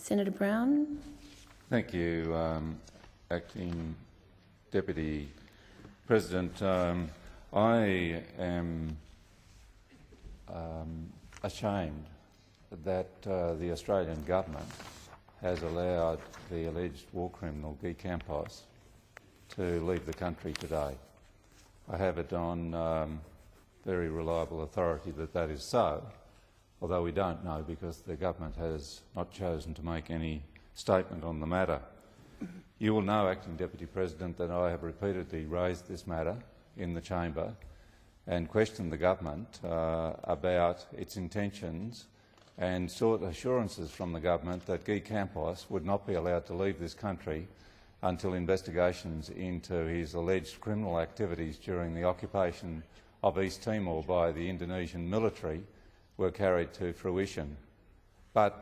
Senator Brown. Thank you, Acting Deputy President. I am ashamed that the Australian government has allowed the alleged war criminal Gui Campos to leave the country today. I have it on very reliable authority that that is so, although we don't know because the government has not chosen to make any statement on the matter. You will know, Acting Deputy President, that I have repeatedly raised this matter in the chamber and questioned the government about its intentions and sought assurances from the government that Gui Campos would not be allowed to leave this country until investigations into his alleged criminal activities during the occupation of East Timor by the Indonesian military were carried to fruition. But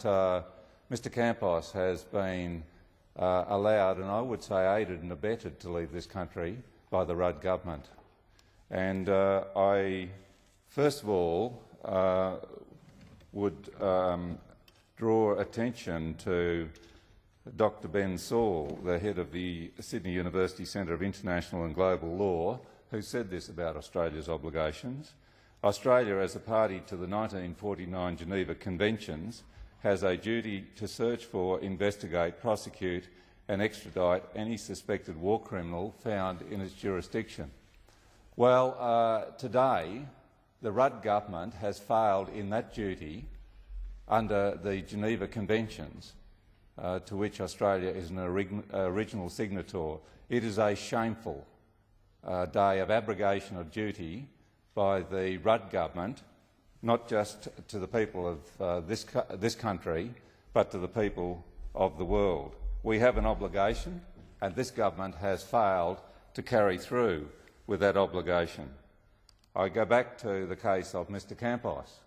Mr Campos has been allowed, and I would say aided and abetted, to leave this country by the Rudd government. And I, first of all, would draw attention to Dr Ben Saul, the head of the Sydney University Centre of International and Global Law, who said this about Australia's obligations. Australia, as a party to the 1949 Geneva Conventions, has a duty to search for, investigate, prosecute and extradite any suspected war criminal found in its jurisdiction. Well, today the Rudd government has failed in that duty under the Geneva Conventions, to which Australia is an original signator. It is a shameful day of abrogation of duty by the Rudd government, not just to the people of this country, but to the people of the world. We have an obligation, and this government has failed to carry through with that obligation. I go back to the case of Mr Campos.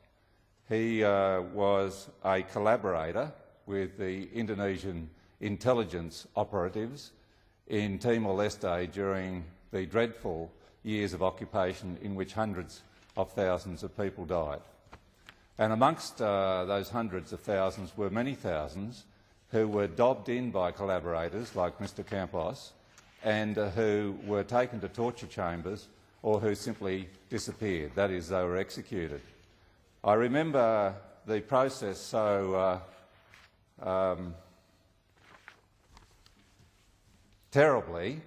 He was a collaborator with the Indonesian intelligence operatives in Timor Leste during the dreadful years of occupation in which hundreds of thousands of people died. And amongst those hundreds of thousands were many thousands who were dobbed in by collaborators like Mr Campos and who were taken to torture chambers or who simply disappeared. That is, they were executed. I remember the process so terribly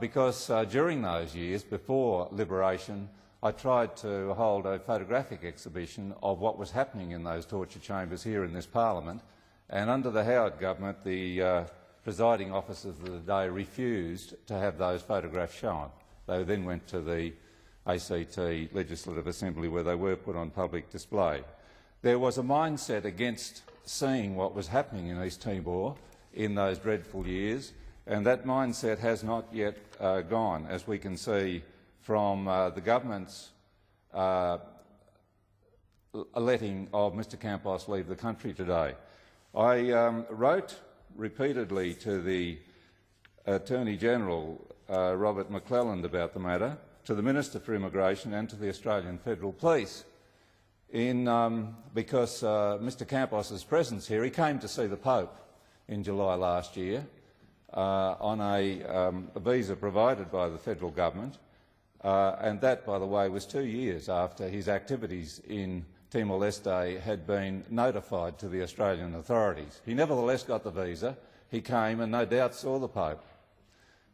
because during those years, before liberation, I tried to hold a photographic exhibition of what was happening in those torture chambers here in this parliament, and under the Howard government, the presiding officers of the day refused to have those photographs shown. They then went to the ACT Legislative Assembly where they were put on public display. There was a mindset against seeing what was happening in East Timor in those dreadful years, and that mindset has not yet gone, as we can see from the government's letting of Mr Campos leave the country today. I wrote repeatedly to the Attorney-General, Robert McClelland, about the matter, to the Minister for Immigration and to the Australian Federal Police, because Mr Campos's presence here, he came to see the Pope in July last year on a visa provided by the federal government, and that, by the way, was 2 years after his activities in Timor-Leste had been notified to the Australian authorities. He nevertheless got the visa. He came and no doubt saw the Pope.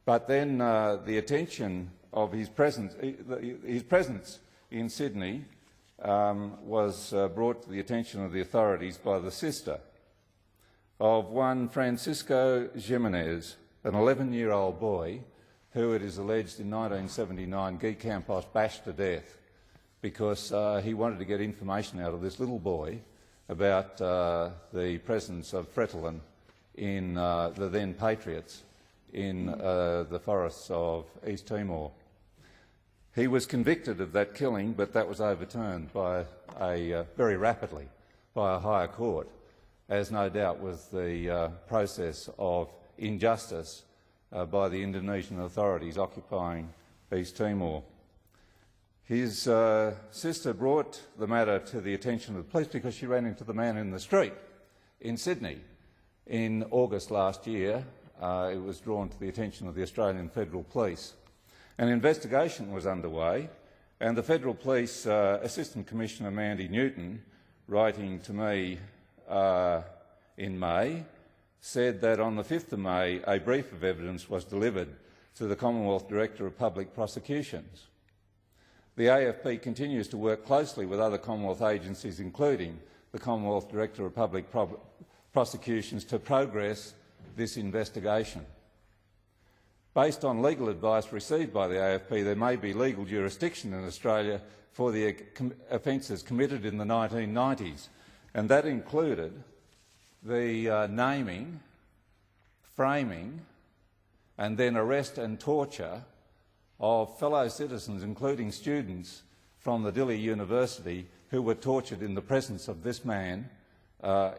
But then the attention of his presence in Sydney was brought to the attention of the authorities by the sister of one Francisco Jimenez, an 11-year-old boy who, it is alleged, in 1979 Gui Campos bashed to death because he wanted to get information out of this little boy about the presence of Fretilin in the then Patriots in the forests of East Timor. He was convicted of that killing, but that was overturned by very rapidly by a higher court, as no doubt was the process of injustice by the Indonesian authorities occupying East Timor. His sister brought the matter to the attention of the police because she ran into the man in the street in Sydney In August last year, it was drawn to the attention of the Australian Federal Police. An investigation was underway, and the Federal Police Assistant Commissioner Mandy Newton, writing to me in May, said that on the 5th of May a brief of evidence was delivered to the Commonwealth Director of Public Prosecutions. The AFP continues to work closely with other Commonwealth agencies, including the Commonwealth Director of Public Prosecutions, to progress this investigation. Based on legal advice received by the AFP, there may be legal jurisdiction in Australia for the offences committed in the 1990s, and that included the naming, framing and then arrest and torture of fellow citizens, including students from the Dili University, who were tortured in the presence of this man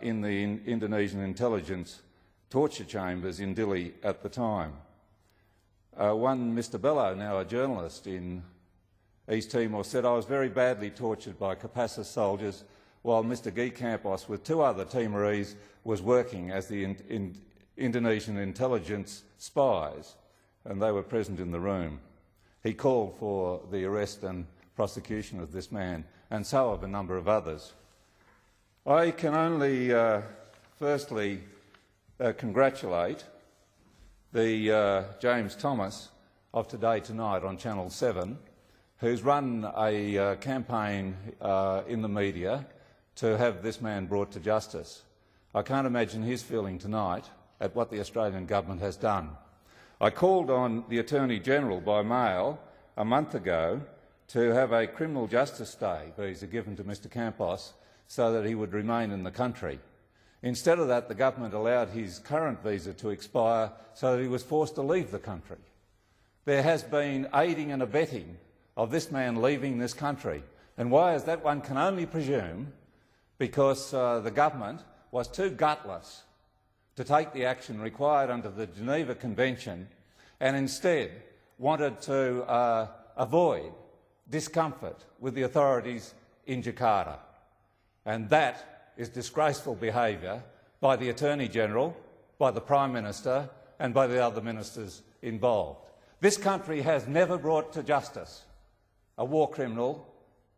in the Indonesian intelligence torture chambers in Dili at the time. One Mr Bello, now a journalist in East Timor, said, "I was very badly tortured by Kopassus soldiers while Mr Gui Campos, with 2 other Timorese, was working as the Indonesian intelligence spies, and they were present in the room." He called for the arrest and prosecution of this man, and so of a number of others. I can only firstly congratulate the James Thomas of Today Tonight on Channel 7, who's run a campaign in the media to have this man brought to justice. I can't imagine his feeling tonight at what the Australian government has done. I called on the Attorney-General by mail a month ago to have a criminal justice stay visa given to Mr Campos so that he would remain in the country. Instead of that, the government allowed his current visa to expire so that he was forced to leave the country. There has been aiding and abetting of this man leaving this country. And why is that? One can only presume because the government was too gutless to take the action required under the Geneva Convention and instead wanted to avoid discomfort with the authorities in Jakarta. And that is disgraceful behaviour by the Attorney-General, by the Prime Minister and by the other ministers involved. This country has never brought to justice a war criminal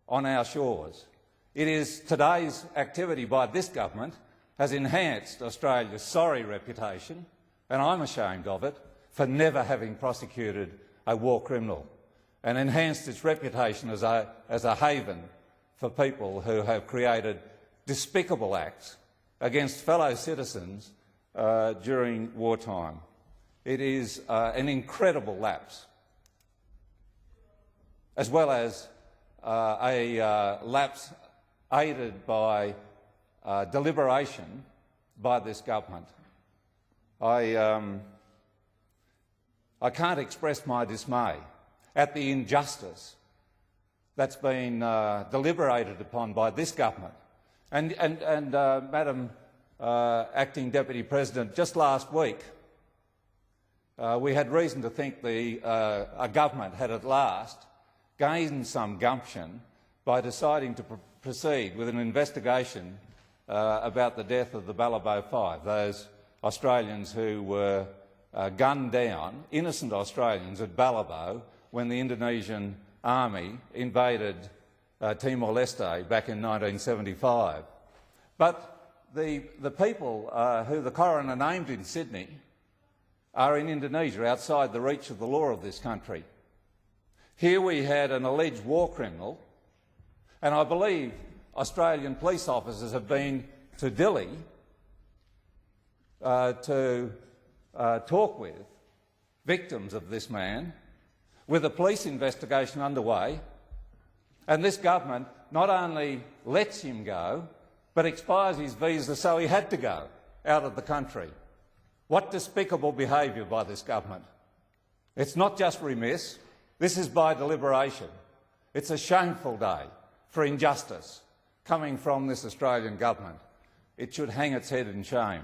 on our shores. It is today's activity by this government has enhanced Australia's sorry reputation, and I'm ashamed of it, for never having prosecuted a war criminal, and enhanced its reputation as a haven for people who have created despicable acts against fellow citizens during wartime. It is an incredible lapse, as well as a lapse aided by deliberation by this government. I can't express my dismay at the injustice that's been deliberated upon by this government. And Madam Acting Deputy President, just last week we had reason to think a government had at last gained some gumption by deciding to proceed with an investigation about the death of the Balibo Five, those Australians who were gunned down, innocent Australians at Balibo, when the Indonesian army invaded Timor Leste back in 1975. But the people who the coroner named in Sydney are in Indonesia, outside the reach of the law of this country. Here we had an alleged war criminal, and I believe Australian police officers have been to Dili to talk with victims of this man, with a police investigation underway, and this government not only lets him go, but expires his visa so he had to go out of the country. What despicable behaviour by this government. It's not just remiss, this is by deliberation. It's a shameful day for injustice coming from this Australian government. It should hang its head in shame.